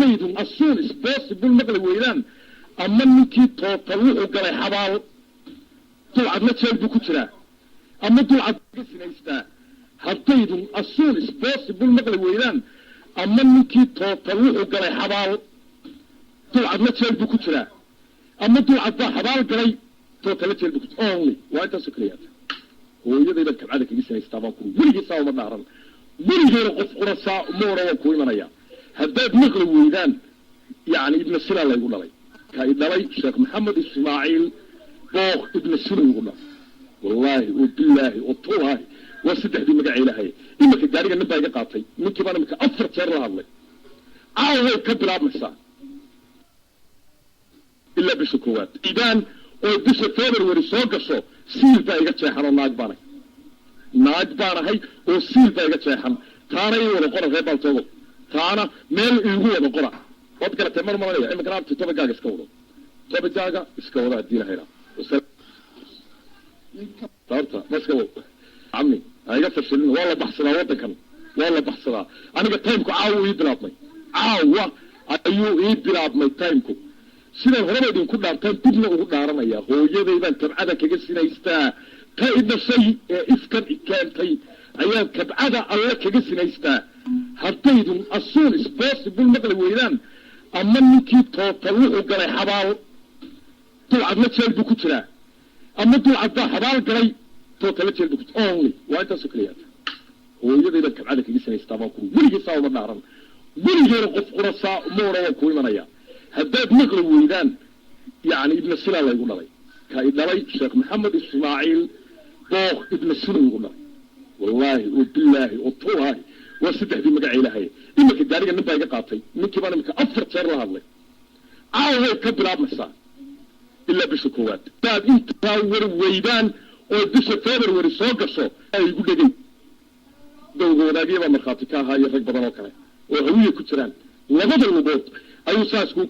haddaydu as-soon as possible maqli weydaan ama ninkii toobtan wuxuu galay xabaal dulcadna jeel buu ku jiraa ama dulcad ka sinaystaa haddaydu as-soon as possible maqli weydaan ama ninkii toobtan wuxuu galay xabaal dulcadna jeel buu ku jiraa ama dulcad baa xabaal galay toobtana jeel buu ku jiraa only waa intaasoo kaliyaata hooyadayda kabcada kaga sinaystaa baan kuri weligiisaa uma dhaaran weligeena qof qurasaa uma odhan waan ku imanaya haddaad maqli weydaan yani ibna sina laygu dhalay ka i dhalay sheekh maxamed ismaaciil book ibna sina igu dhalay wallaahi oo bilaahi oo tullaahi waa saddexdii magaca ilaahay iminka gaariga nin baa iga qaatay ninkii baan iminka 4 jeer la hadlay caaway ka bilaabmaysaa ilaa bisha koowaad idaan oo bisha February soo gasho siil baa iga jeexan oo naag baanahay oo siil baa iga jeexan taana ii wada qora reebal toogo taana meel iigu wada qora wad galatay mar maranaya iminka naabti tobagaaga iska wada haddii la hayraa sababta maskawo عمي هاي فشلنا والله بحصلها ودكن والله بحصلها أنا قتايمكو عاو يبلابني عاو أيو يبلابني تايمكو سيدا الغربة دين كنا تايم تبنى وقلنا عرنا يا هو يدي إذا كبعدا كجسنا يستا تايدنا شيء إفكار إكان تاي أيام كبعدا الله كجسنا يستا هرتيدون الصون إسباس بالمغل ويلان أما نكي توقعوا قري حبال طلعت نتشال بكترة أما طلعت دا حبال قري toobtana jeel buu ku jiraa only waa intaasoo kaliyaata hooyadayda kabcada kaga sinaystaa baan kuri weligiisaa uma dhaaran weligeena qof qurasaa uma odhan waan ku imanaya haddaad maqli weydaan yani ibna sina laygu dhalay ka i dhalay sheekh maxamed ismaaciil book ibna sina igu dhalay wallaahi oo bilaahi oo tullaahi waa saddexdii magaca ilaahay iminka gaariga nin baa iga qaatay ninkii baan iminka 4 jeer la hadlay caaway ka bilaabmaysaa ilaa bisha koowaad haddaad intaa war weydaan oo bisha February soo gasho ay igu dhagay dowladda markhaati ka ahaa iyo rag badan oo kale oo hawiye ku jiraan labada lugood ayuu saas ku